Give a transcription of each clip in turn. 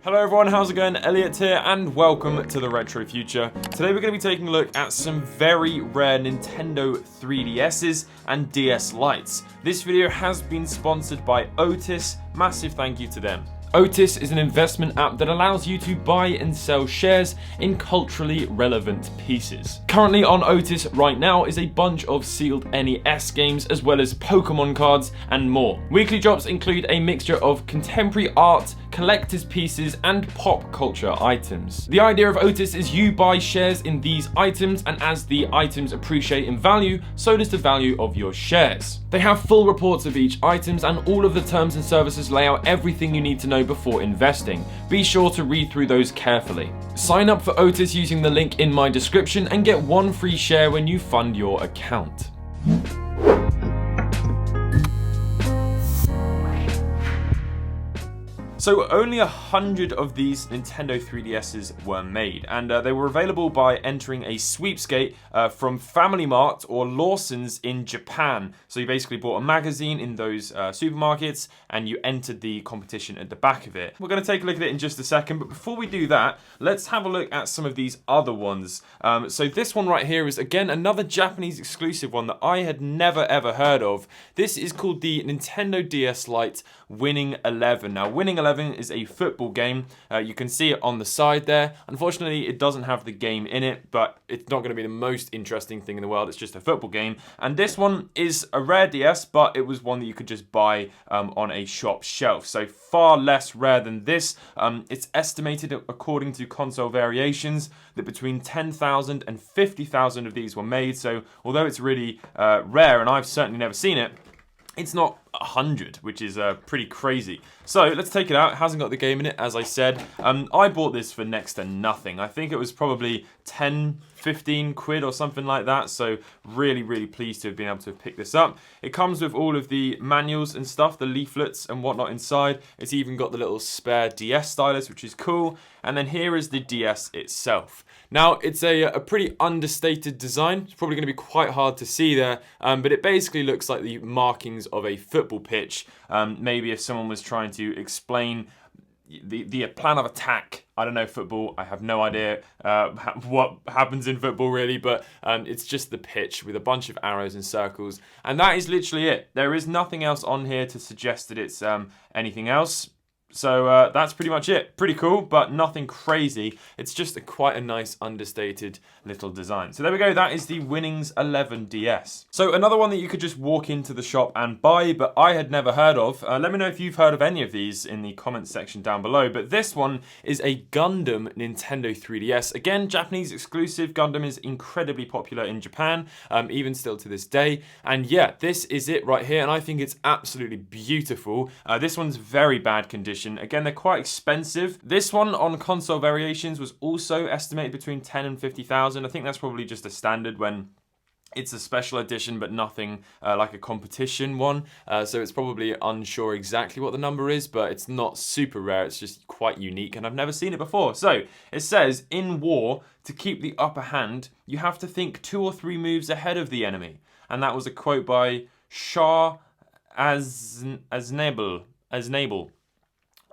Hello everyone, how's it going? Elliot here and welcome to the Retro Future. Today we're going to be taking a look at some very rare Nintendo 3DS's and DS Lites. This video has been sponsored by Otis, massive thank you to them. Otis is an investment app that allows you to buy and sell shares in culturally relevant pieces. Currently on Otis right now is a bunch of sealed NES games as well as Pokemon cards and more. Weekly drops include a mixture of contemporary art, collector's pieces and pop culture items. The idea of Otis is you buy shares in these items, and as the items appreciate in value, so does the value of your shares. They have full reports of each items and all of the terms and services lay out everything you need to know before investing. Be sure to read through those carefully. Sign up for Otis using the link in my description and get one free share when you fund your account. So only 100 of these Nintendo 3DS's were made, and they were available by entering a sweepskate from Family Mart or Lawson's in Japan. So you basically bought a magazine in those supermarkets and you entered the competition at the back of it. We're going to take a look at it in just a second, but before we do that, let's have a look at some of these other ones. So this one right here is again another Japanese exclusive one that I had never ever heard of. This is called the Nintendo DS Lite Winning 11. Now Winning 11 is a football game. You can see it on the side there. Unfortunately, it doesn't have the game in it, but it's not going to be the most interesting thing in the world. It's just a football game. And this one is a rare DS, but it was one that you could just buy on a shop shelf. So far less rare than this. It's estimated, according to console variations, that between 10,000 and 50,000 of these were made. So although it's really rare, and I've certainly never seen it, it's not 100, which is pretty crazy. So let's take it out. It hasn't got the game in it, as I said. I bought this for next to nothing. I think it was probably 10, 15 quid or something like that. So really, really pleased to have been able to pick this up. It comes with all of the manuals and stuff, the leaflets and whatnot inside. It's even got the little spare DS stylus, which is cool. And then here is the DS itself. Now, it's a pretty understated design. It's probably going to be quite hard to see there, but it basically looks like the markings of a football pitch. Maybe if someone was trying to explain the plan of attack. I don't know football. I have no idea what happens in football really, but it's just the pitch with a bunch of arrows and circles, and that is literally it. There is nothing else on here to suggest that it's anything else. So that's pretty much it. Pretty cool, but nothing crazy. It's just quite a nice understated little design. So there we go. That is the Winnings 11 DS. So another one that you could just walk into the shop and buy, but I had never heard of. Let me know if you've heard of any of these in the comments section down below. But this one is a Gundam Nintendo 3DS. Again, Japanese exclusive. Gundam is incredibly popular in Japan, even still to this day. And yeah, this is it right here. And I think it's absolutely beautiful. This one's very bad condition. Again, they're quite expensive. This one on console variations was also estimated between 10 and 50,000. I think that's probably just a standard when it's a special edition, but nothing like a competition one. So it's probably unsure exactly what the number is, but it's not super rare. It's just quite unique, and I've never seen it before. So it says, in war, to keep the upper hand, you have to think 2 or 3 moves ahead of the enemy. And that was a quote by Shah Aznable.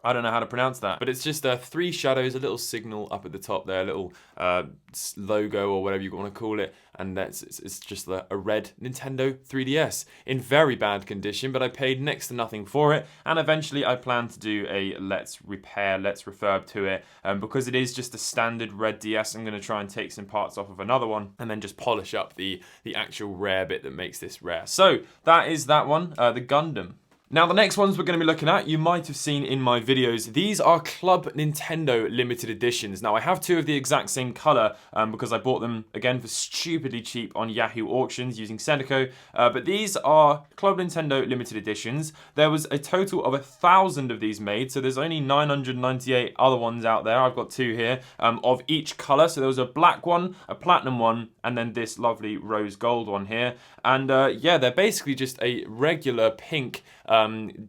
I don't know how to pronounce that, but it's just 3 shadows, a little signal up at the top there, a little logo or whatever you want to call it, and it's just a red Nintendo 3DS in very bad condition, but I paid next to nothing for it, and eventually I plan to do a let's refurb to it, because it is just a standard red DS. I'm going to try and take some parts off of another one and then just polish up the actual rare bit that makes this rare. So that is that one, the Gundam. Now, the next ones we're going to be looking at, you might have seen in my videos. These are Club Nintendo limited editions. Now, I have 2 of the exact same color because I bought them, again, for stupidly cheap on Yahoo Auctions using Seneco. But these are Club Nintendo limited editions. There was a total of 1,000 of these made, so there's only 998 other ones out there. I've got 2 here of each color. So there was a black one, a platinum one, and then this lovely rose gold one here. And yeah, they're basically just a regular pink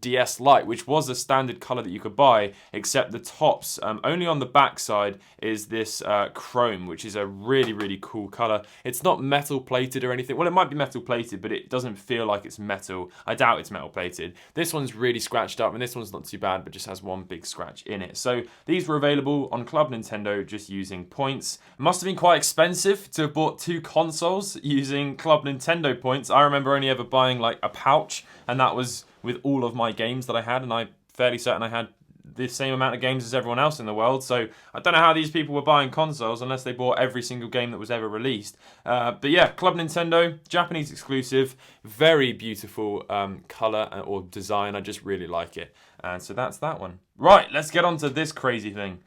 DS Lite, which was a standard color that you could buy, except the tops, only on the back side is this chrome, which is a really, really cool color. It's not metal plated or anything. Well, it might be metal plated, but it doesn't feel like it's metal. I doubt it's metal plated. This one's really scratched up, and this one's not too bad, but just has one big scratch in it. So these were available on Club Nintendo just using points. It must have been quite expensive to have bought 2 consoles using Club Nintendo points. I remember only ever buying like a pouch, and that was with all of my games that I had, and I'm fairly certain I had the same amount of games as everyone else in the world. So I don't know how these people were buying consoles unless they bought every single game that was ever released. But yeah, Club Nintendo, Japanese exclusive, very beautiful color or design. I just really like it. And so that's that one. Right, let's get on to this crazy thing.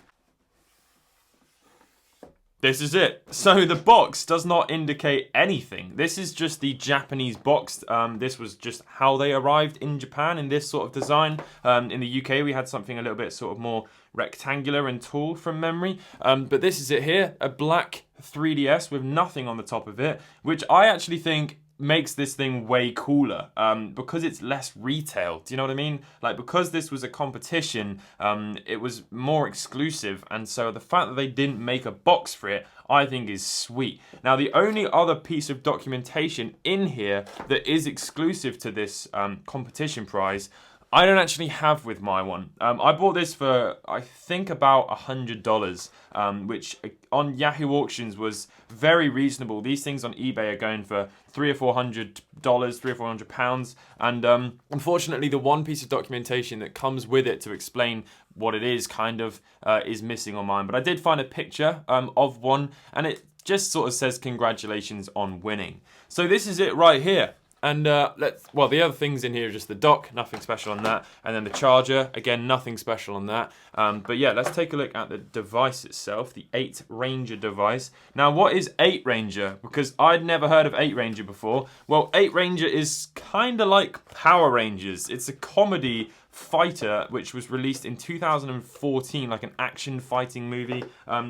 This is it. So the box does not indicate anything. This is just the Japanese box. This was just how they arrived in Japan in this sort of design. In the UK, we had something a little bit sort of more rectangular and tall from memory. But this is it here, a black 3DS with nothing on the top of it, which I actually think makes this thing way cooler because it's less retail. Do you know what I mean? Like, because this was a competition, it was more exclusive, and so the fact that they didn't make a box for it, I think is sweet. Now, the only other piece of documentation in here that is exclusive to this competition prize, I don't actually have with my one. I bought this for, I think, about $100, which on Yahoo Auctions was very reasonable. These things on eBay are going for $300 or $400, £300 or £400, and unfortunately, the one piece of documentation that comes with it to explain what it is kind of is missing on mine. But I did find a picture of one, and it just sort of says congratulations on winning. So this is it right here. And well, the other things in here are just the dock, nothing special on that, and then the charger, again, nothing special on that. But yeah, let's take a look at the device itself, the 8 Ranger device. Now, what is 8 Ranger? Because I'd never heard of 8 Ranger before. Well, 8 Ranger is kind of like Power Rangers. It's a comedy fighter which was released in 2014, like an action fighting movie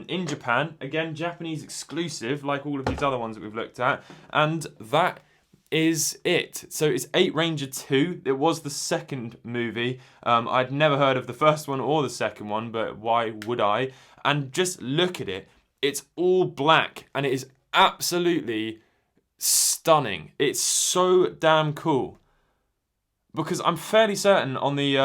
in Japan. Again, Japanese exclusive, like all of these other ones that we've looked at. And that is it. So it's 8 Ranger 2. It was the second movie. I'd never heard of the first one or the second one, but why would I? And just look at it. It's all black, and it is absolutely stunning. It's so damn cool. Because I'm fairly certain on the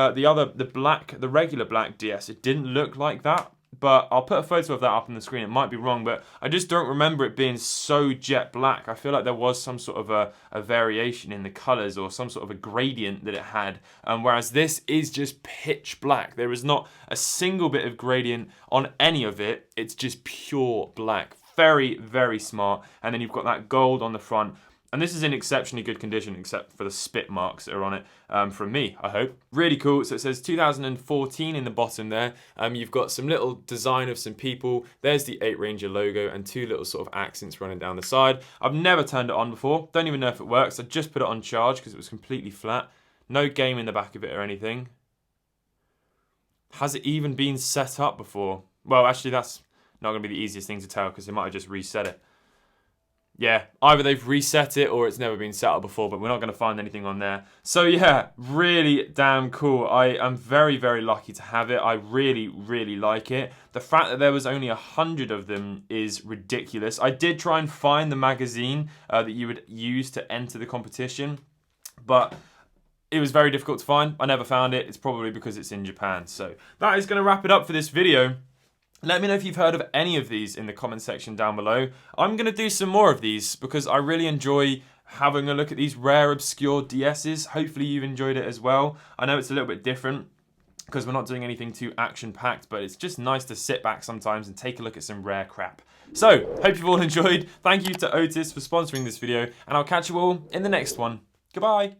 regular black DS, it didn't look like that. But I'll put a photo of that up on the screen. It might be wrong, but I just don't remember it being so jet black. I feel like there was some sort of a variation in the colours or some sort of a gradient that it had. Whereas this is just pitch black. There is not a single bit of gradient on any of it. It's just pure black. Very, very smart. And then you've got that gold on the front. And this is in exceptionally good condition, except for the spit marks that are on it, from me, I hope. Really cool. So it says 2014 in the bottom there. You've got some little design of some people. There's the 8 Ranger logo and 2 little sort of accents running down the side. I've never turned it on before. Don't even know if it works. I just put it on charge because it was completely flat. No game in the back of it or anything. Has it even been set up before? Well, actually, that's not going to be the easiest thing to tell because they might have just reset it. Yeah, either they've reset it or it's never been set up before, but we're not going to find anything on there. So yeah, really damn cool. I am very, very lucky to have it. I really, really like it. The fact that there was only 100 of them is ridiculous. I did try and find the magazine that you would use to enter the competition, but it was very difficult to find. I never found it. It's probably because it's in Japan. So that is going to wrap it up for this video. Let me know if you've heard of any of these in the comment section down below. I'm going to do some more of these because I really enjoy having a look at these rare, obscure DSs. Hopefully you've enjoyed it as well. I know it's a little bit different because we're not doing anything too action-packed, but it's just nice to sit back sometimes and take a look at some rare crap. So, hope you've all enjoyed. Thank you to Otis for sponsoring this video, and I'll catch you all in the next one. Goodbye.